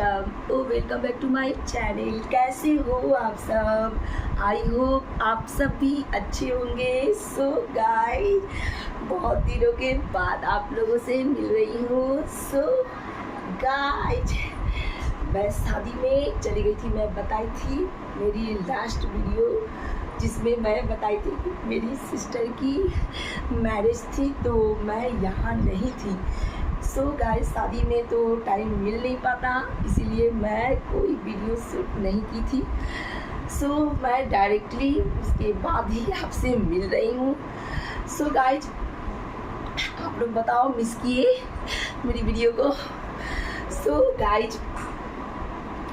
Welcome back to my channel. कैसे हो आप सब? आई होप आप सब भी अच्छे होंगे। सो गाइस, बहुत दिनों के बाद आप लोगों से मिल रही हूँ। सो गाइस, मैं शादी में चली गई थी। मैं बताई थी मेरी लास्ट वीडियो जिसमें मैं बताई थी कि मेरी सिस्टर की मैरिज थी, तो मैं यहाँ नहीं थी। सो गाइस, शादी में तो टाइम मिल नहीं पाता, इसीलिए मैं कोई वीडियो शूट नहीं की थी। सो मैं डायरेक्टली उसके बाद ही आपसे मिल रही हूँ। सो गाइस, आप लोग बताओ, मिस किए मेरी वीडियो को? सो गाइस,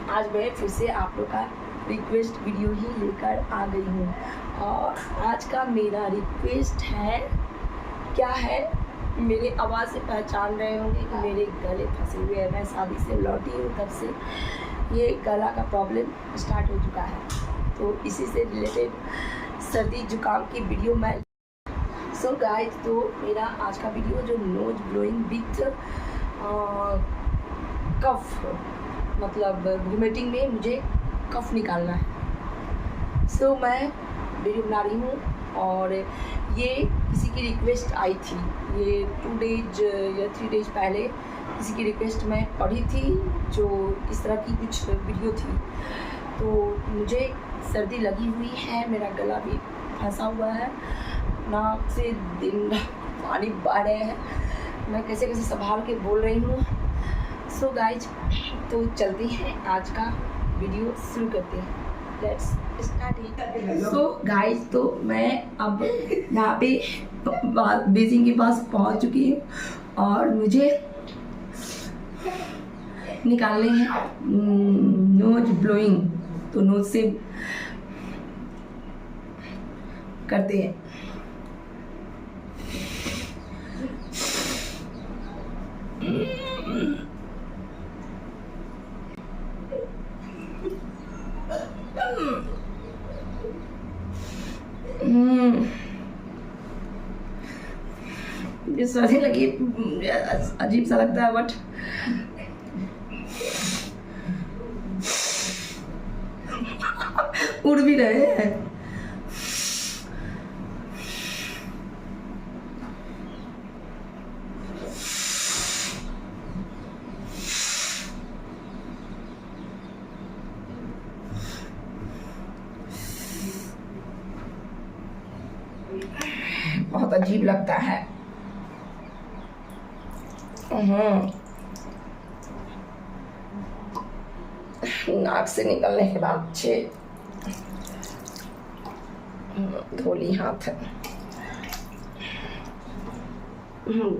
आज मैं फिर से आप लोग का रिक्वेस्ट वीडियो ही लेकर आ गई हूँ। और आज का मेरा रिक्वेस्ट है, क्या है? मेरे आवाज़ से पहचान रहे होंगे कि मेरे गले फंसे हुए हैं। मैं शादी से लौटी हूँ, तब से ये गला का प्रॉब्लम स्टार्ट हो चुका है, तो इसी से रिलेटेड सर्दी जुकाम की वीडियो मैं। सो गाइस, तो मेरा आज का वीडियो जो नोज ब्लोइंग विथ कफ, मतलब वोमिटिंग में मुझे कफ निकालना है। सो मैं वीडियो बना रही हूँ, और ये किसी की रिक्वेस्ट आई थी। ये 2 डेज या 3 डेज पहले किसी की रिक्वेस्ट मैं पढ़ी थी, जो इस तरह की कुछ वीडियो थी। तो मुझे सर्दी लगी हुई है, मेरा गला भी फंसा हुआ है, नाक से दिन पानी बह रहे हैं, मैं कैसे कैसे संभाल के बोल रही हूँ। सो गाइज, तो चलते हैं, आज का वीडियो शुरू करते हैं। Let's start it. So guys, तो मैं अब यहाँ पे बेसिन के पास पहुँच चुकी हूँ, और मुझे निकालने हैं नोज ब्लोइंग। तो नोज से करते हैं। ये सर्दी लगी, अजीब सा लगता है, बट उड़ भी रहे हैं। बहुत अजीब लगता है। नाक से निकलने के बाद धोली हाथ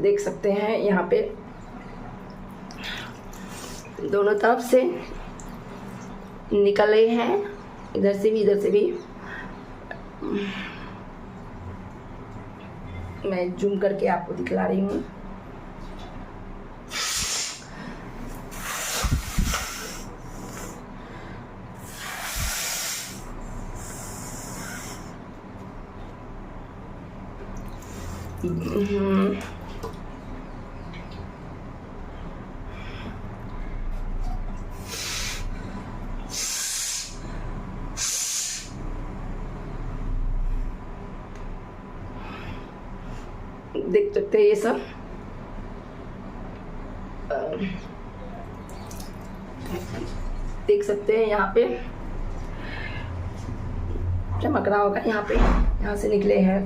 देख सकते हैं, यहाँ पे दोनों तरफ से निकले हैं, इधर से भी इधर से भी। मैं जूम करके आपको दिखला रही हूँ। देख सकते हैं ये सब। देख सकते हैं यहाँ पे चमक रहा होगा, यहाँ पे, यहाँ से निकले हैं।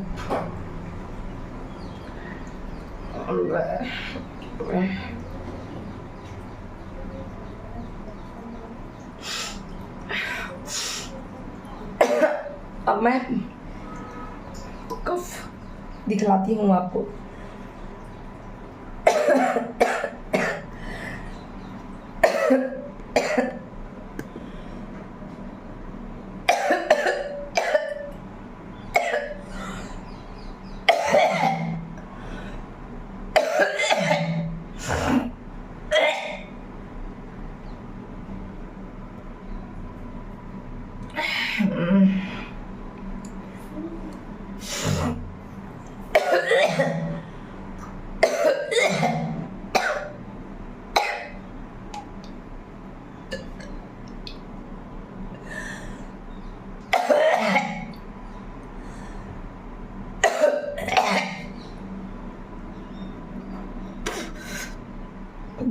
अब मैं कफ दिखलाती हूँ आपको।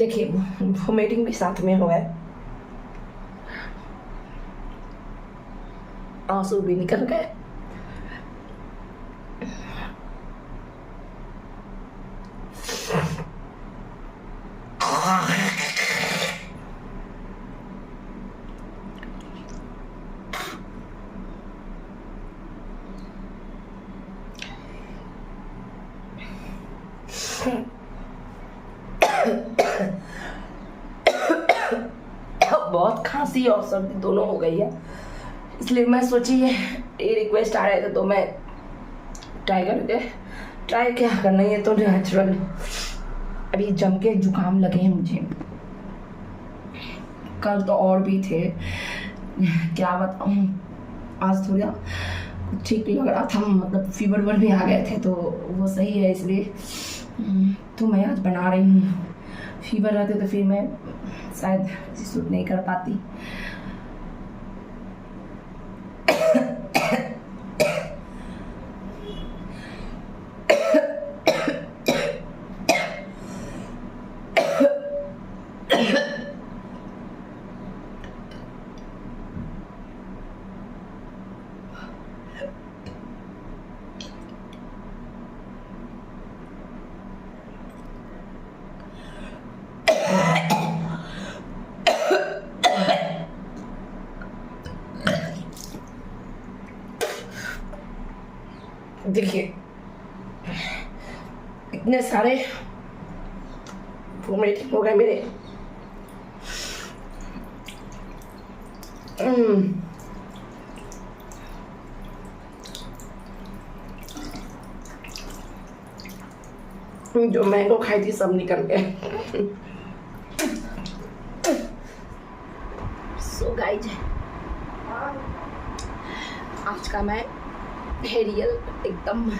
देखिए वोमिटिंग भी साथ में हुआ है, आंसू भी निकल गए। बहुत खांसी और सर्दी दोनों हो गई है, इसलिए मैं सोची ये रिक्वेस्ट आ रहे थे तो मैं ट्राई क्या करना, ये तो नेचुरल। अभी जम के जुकाम लगे हैं मुझे, कल तो और भी थे, क्या बताऊँ। आज थोड़ा ठीक लग रहा था, मतलब फीवर भी आ गए थे तो वो सही है, इसलिए तो मैं आज बना रही हूँ। फीवर रहते तो फिर मैं शायद शूट नहीं कर पाती। देखिए इतने सारे वोमिटिंग हो गए मेरे। जो मैंगो खाई थी सब निकल गए। सो गाइज आज का मैं रियल एकदम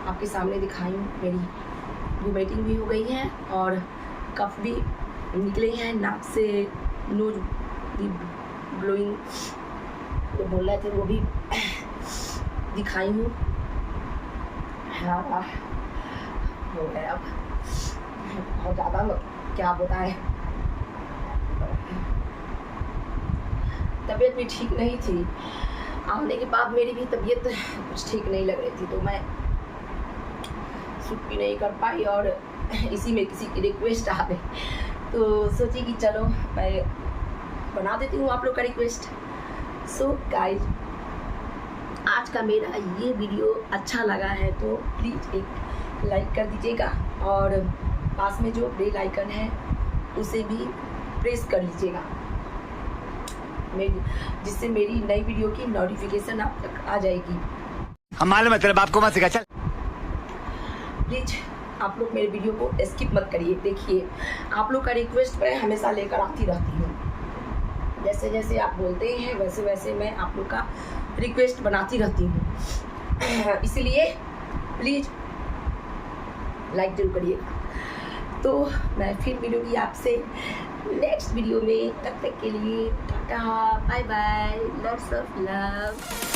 आपके सामने दिखाई हूँ। मेरी वोमिटिंग भी हो गई है और कफ भी निकले हैं नाक से, नोज भी ब्लोइंग जो बोल रहे थे वो भी दिखाई हूँ। हाँ हो गया अब बहुत ज़्यादा, क्या बताएं। तबीयत भी ठीक नहीं थी, आने के बाद मेरी भी तबीयत कुछ ठीक नहीं लग रही थी तो मैं शूट भी नहीं कर पाई और इसी में किसी की रिक्वेस्ट आ गई तो सोची कि चलो मैं बना देती हूँ आप लोग का रिक्वेस्ट। सो गाइज आज का मेरा ये वीडियो अच्छा लगा है तो प्लीज़ एक लाइक कर दीजिएगा और पास में जो बेल आइकन है उसे भी प्रेस कर लीजिएगा, जिससे मेरी नई वीडियो की नोटिफिकेशन आप तक आ जाएगी। हम मालूम है तेरे बाप को मत सिखा, चल। प्लीज आप लोग मेरे वीडियो को स्किप मत करिए। देखिए आप लोग का रिक्वेस्ट मैं हमेशा लेकर आती रहती हूँ, जैसे जैसे आप बोलते हैं वैसे वैसे मैं आप लोग का रिक्वेस्ट बनाती रहती हूँ, इसलिए प्लीज लाइक जरूर करिएगा। तो मैं फिर मिलूंगी आपसे नेक्स्ट वीडियो में, तब तक के लिए tata bye bye, lots of love.